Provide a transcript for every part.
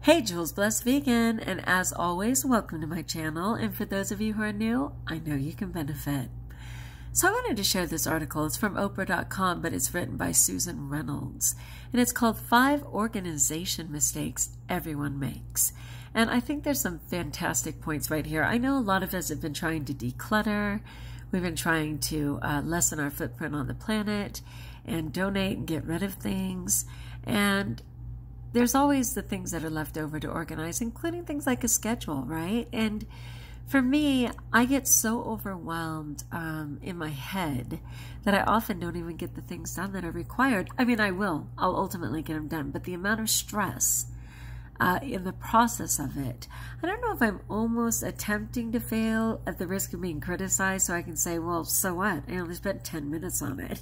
Hey, Jules Blessed Vegan, and as always, welcome to my channel. And for those of you who are new, I know you can benefit. So I wanted to share this article. It's from Oprah.com, but it's written by Susan Reynolds. And it's called 5 Organization Mistakes Everyone Makes. And I think there's some fantastic points right here. I know a lot of us have been trying to declutter. We've been trying to lessen our footprint on the planet and donate and get rid of things. And there's always the things that are left over to organize, including things like a schedule, right? And for me, I get so overwhelmed in my head that I often don't even get the things done that are required. I mean, I'll ultimately get them done, but the amount of stress in the process of it, I don't know if I'm almost attempting to fail at the risk of being criticized so I can say, well, so what? I only spent 10 minutes on it.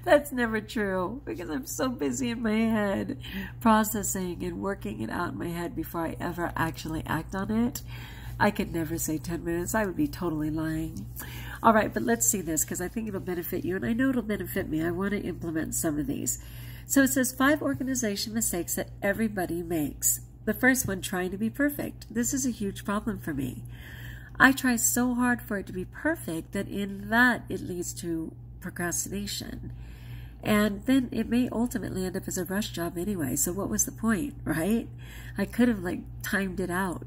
That's never true because I'm so busy in my head processing and working it out in my head before I ever actually act on it. I could never say 10 minutes. I would be totally lying. All right, but let's see this because I think it'll benefit you and I know it'll benefit me. I want to implement some of these. So it says 5 organization mistakes that everybody makes. The first one, trying to be perfect. This is a huge problem for me. I try so hard for it to be perfect that in that it leads to procrastination. And then it may ultimately end up as a rush job anyway. So what was the point, right? I could have timed it out.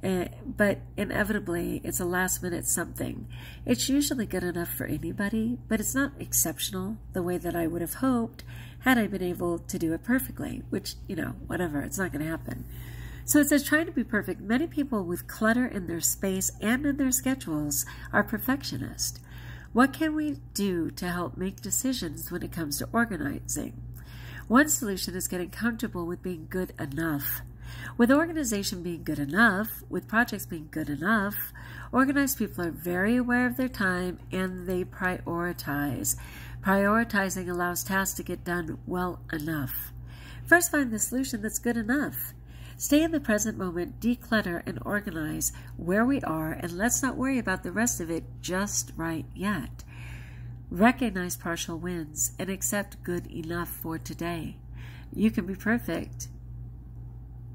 But inevitably, it's a last minute something. It's usually good enough for anybody, but it's not exceptional the way that I would have hoped had I been able to do it perfectly, which, whatever, it's not going to happen. So it says trying to be perfect. Many people with clutter in their space and in their schedules are perfectionists. What can we do to help make decisions when it comes to organizing? One solution is getting comfortable with being good enough. With organization being good enough, with projects being good enough, organized people are very aware of their time and they prioritize. Prioritizing allows tasks to get done well enough. First, find the solution that's good enough. Stay in the present moment, declutter, and organize where we are, and let's not worry about the rest of it just right yet. Recognize partial wins and accept good enough for today. You can be perfect.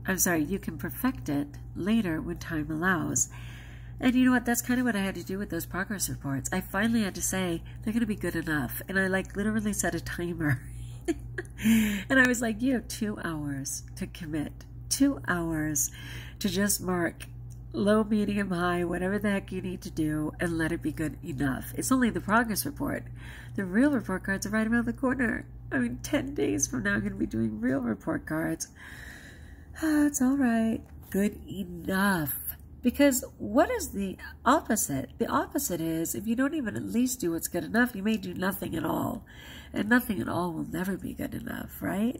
You can perfect it later when time allows. And you know what? That's kind of what I had to do with those progress reports. I finally had to say, they're going to be good enough. And I literally set a timer. And I was like, you have 2 hours to commit. 2 hours to just mark low, medium, high, whatever the heck you need to do, and let it be good enough. It's only the progress report. The real report cards are right around the corner. 10 days from now, I'm going to be doing real report cards. It's all right. Good enough. Because what is the opposite? The opposite is if you don't even at least do what's good enough, you may do nothing at all. And nothing at all will never be good enough, right?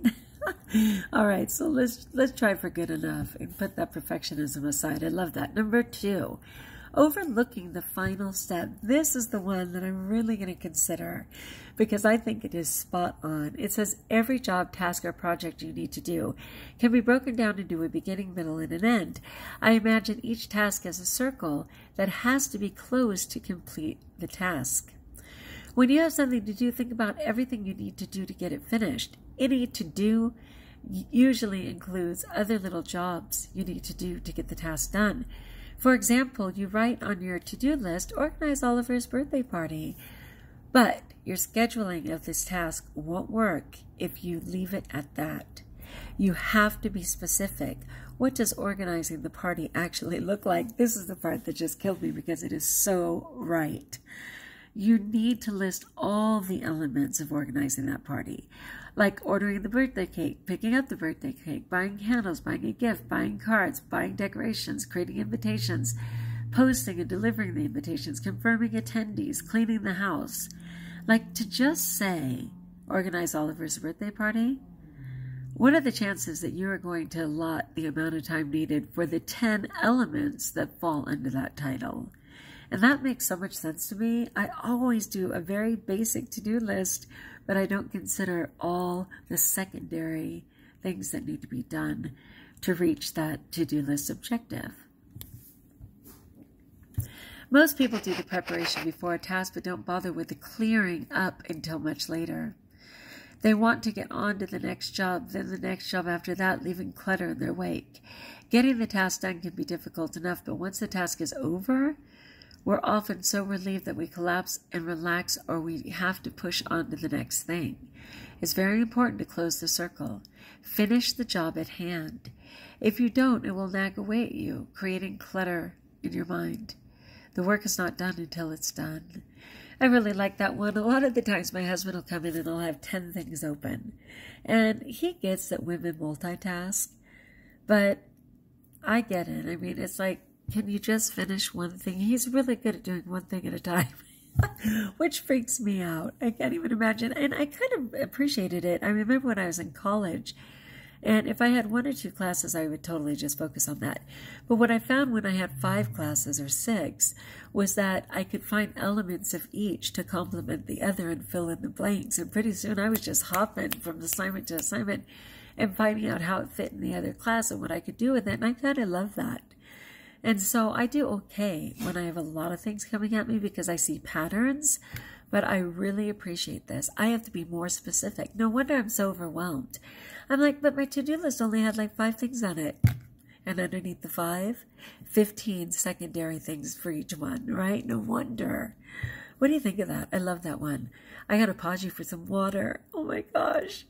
All right, so let's try for good enough and put that perfectionism aside. I love that. Number 2, overlooking the final step. This is the one that I'm really going to consider because I think it is spot on. It says every job, task, or project you need to do can be broken down into a beginning, middle, and an end. I imagine each task as a circle that has to be closed to complete the task. When you have something to do, think about everything you need to do to get it finished. Any to-do usually includes other little jobs you need to do to get the task done. For example, you write on your to-do list, organize Oliver's birthday party. But your scheduling of this task won't work if you leave it at that. You have to be specific. What does organizing the party actually look like? This is the part that just killed me because it is so right. You need to list all the elements of organizing that party, like ordering the birthday cake, picking up the birthday cake, buying candles, buying a gift, buying cards, buying decorations, creating invitations, posting and delivering the invitations, confirming attendees, cleaning the house. To just say, organize Oliver's birthday party, what are the chances that you are going to allot the amount of time needed for the 10 elements that fall under that title? And that makes so much sense to me. I always do a very basic to-do list, but I don't consider all the secondary things that need to be done to reach that to-do list objective. Most people do the preparation before a task, but don't bother with the clearing up until much later. They want to get on to the next job, then the next job after that, leaving clutter in their wake. Getting the task done can be difficult enough, but once the task is over, we're often so relieved that we collapse and relax, or we have to push on to the next thing. It's very important to close the circle. Finish the job at hand. If you don't, it will nag away at you, creating clutter in your mind. The work is not done until it's done. I really like that one. A lot of the times my husband will come in and I'll have 10 things open. And he gets that women multitask, but I get it. I mean, it's like, can you just finish one thing? He's really good at doing one thing at a time, which freaks me out. I can't even imagine. And I kind of appreciated it. I remember when I was in college, and if I had 1 or 2 classes, I would totally just focus on that. But what I found when I had 5 classes or 6 was that I could find elements of each to complement the other and fill in the blanks. And pretty soon I was just hopping from assignment to assignment and finding out how it fit in the other class and what I could do with it. And I kind of love that. And so I do okay when I have a lot of things coming at me because I see patterns, but I really appreciate this. I have to be more specific. No wonder I'm so overwhelmed. I'm like, but my to-do list only had like 5 things on it. And underneath the 5, 15 secondary things for each one, right? No wonder. What do you think of that? I love that one. I got to pause you for some water. Oh my gosh.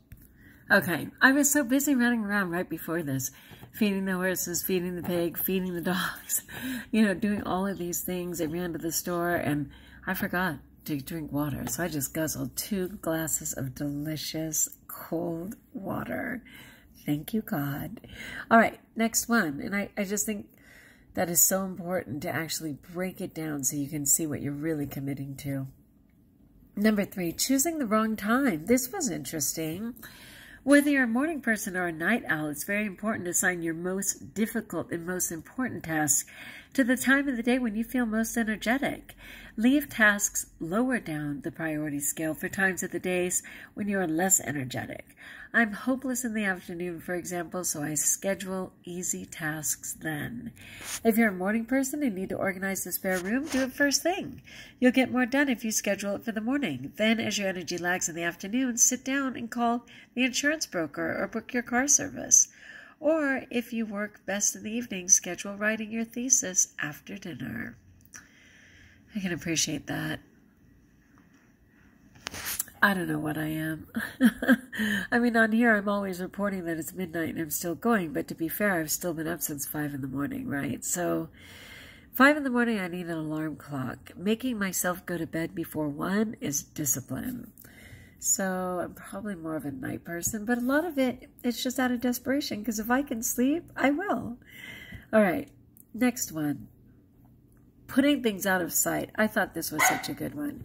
Okay, I was so busy running around right before this, feeding the horses, feeding the pig, feeding the dogs, doing all of these things. I ran to the store and I forgot to drink water. So I just guzzled 2 glasses of delicious cold water. Thank you, God. All right, next one. And I just think that is so important to actually break it down so you can see what you're really committing to. Number 3, choosing the wrong time. This was interesting. Whether you're a morning person or a night owl, it's very important to assign your most difficult and most important tasks to the time of the day when you feel most energetic. Leave tasks lower down the priority scale for times of the days when you are less energetic. I'm hopeless in the afternoon, for example, so I schedule easy tasks then. If you're a morning person and need to organize the spare room, do it first thing. You'll get more done if you schedule it for the morning. Then, as your energy lags in the afternoon, sit down and call the insurance broker or book your car service. Or, if you work best in the evening, schedule writing your thesis after dinner. I can appreciate that. I don't know what I am. I mean, on here, I'm always reporting that it's midnight and I'm still going. But to be fair, I've still been up since 5 in the morning, right? So 5 in the morning, I need an alarm clock. Making myself go to bed before 1 is discipline. So I'm probably more of a night person. But a lot of it's just out of desperation. Because if I can sleep, I will. All right, next one. Putting things out of sight. I thought this was such a good one.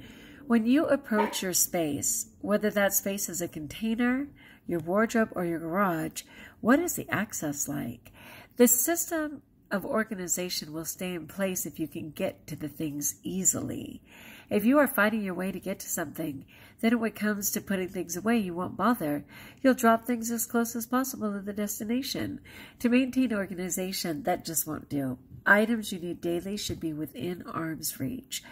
When you approach your space, whether that space is a container, your wardrobe, or your garage, what is the access like? The system of organization will stay in place if you can get to the things easily. If you are fighting your way to get to something, then when it comes to putting things away, you won't bother. You'll drop things as close as possible to the destination. To maintain organization, that just won't do. Items you need daily should be within arm's reach.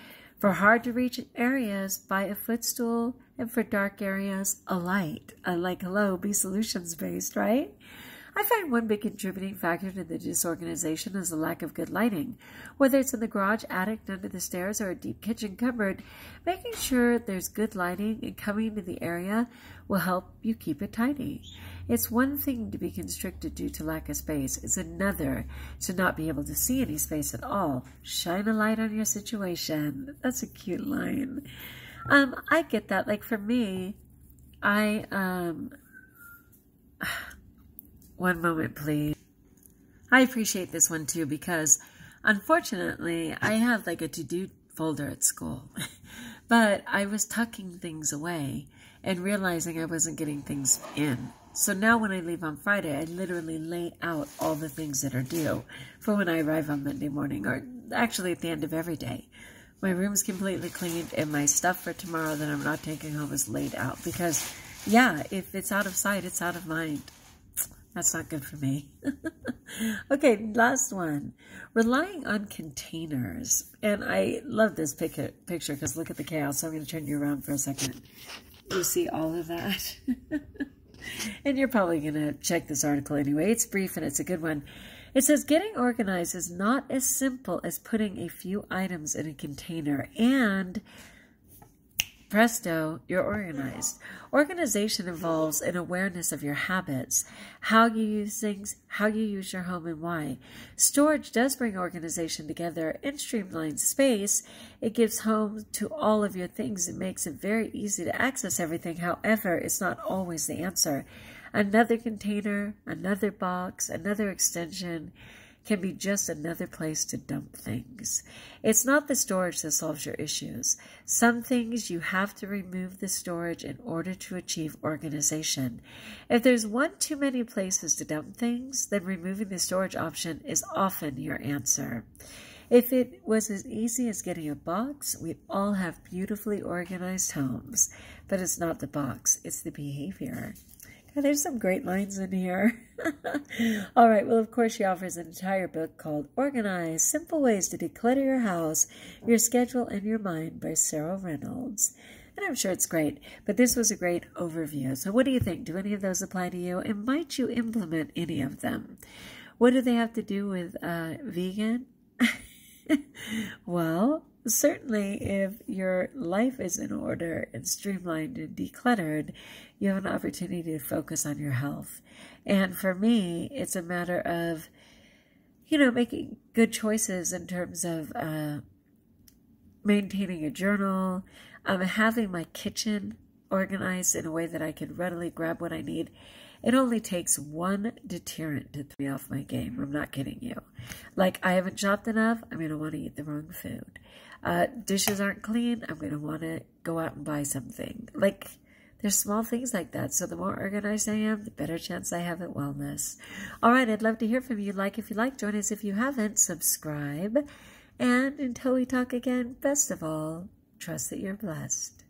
For hard-to-reach areas, buy a footstool, and for dark areas, a light. Like, hello, be solutions-based, right? I find one big contributing factor to the disorganization is the lack of good lighting. Whether it's in the garage, attic, under the stairs, or a deep kitchen cupboard, making sure there's good lighting and coming to the area will help you keep it tidy. It's one thing to be constricted due to lack of space. It's another to not be able to see any space at all. Shine a light on your situation. That's a cute line. I get that. Like for me, one moment, please. I appreciate this one too because unfortunately I have like a to-do folder at school, but I was tucking things away and realizing I wasn't getting things in. So now when I leave on Friday, I literally lay out all the things that are due for when I arrive on Monday morning, or actually at the end of every day. My room's completely cleaned and my stuff for tomorrow that I'm not taking home is laid out because, yeah, if it's out of sight, it's out of mind. That's not good for me. Okay, last one. Relying on containers. And I love this picture because look at the chaos. So I'm going to turn you around for a second. you see all of that. And you're probably going to check this article anyway. It's brief and it's a good one. It says, getting organized is not as simple as putting a few items in a container, and presto, you're organized. Organization involves an awareness of your habits, how you use things, how you use your home, and why. Storage does bring organization together and streamlines space. It gives home to all of your things. It makes it very easy to access everything. However, it's not always the answer. Another container, another box, another extension can be just another place to dump things. It's not the storage that solves your issues. Some things you have to remove the storage in order to achieve organization. If there's one too many places to dump things, then removing the storage option is often your answer. If it was as easy as getting a box, we'd all have beautifully organized homes. But it's not the box, it's the behavior. There's some great lines in here. All right, well, of course, she offers an entire book called Organize, Simple Ways to Declutter Your House, Your Schedule, and Your Mind by Sarah Reynolds. And I'm sure it's great, but this was a great overview. So what do you think? Do any of those apply to you? And might you implement any of them? What do they have to do with vegan? Well, certainly if your life is in order and streamlined and decluttered, you have an opportunity to focus on your health. And for me, it's a matter of, making good choices in terms of maintaining a journal, having my kitchen organized in a way that I can readily grab what I need. It only takes one deterrent to throw me off my game. I'm not kidding you. Like, I haven't shopped enough, I'm going to want to eat the wrong food. Dishes aren't clean, I'm going to want to go out and buy something. Like, there's small things like that. So the more organized I am, the better chance I have at wellness. All right, I'd love to hear from you. Like if you like, join us if you haven't, subscribe. And until we talk again, best of all, trust that you're blessed.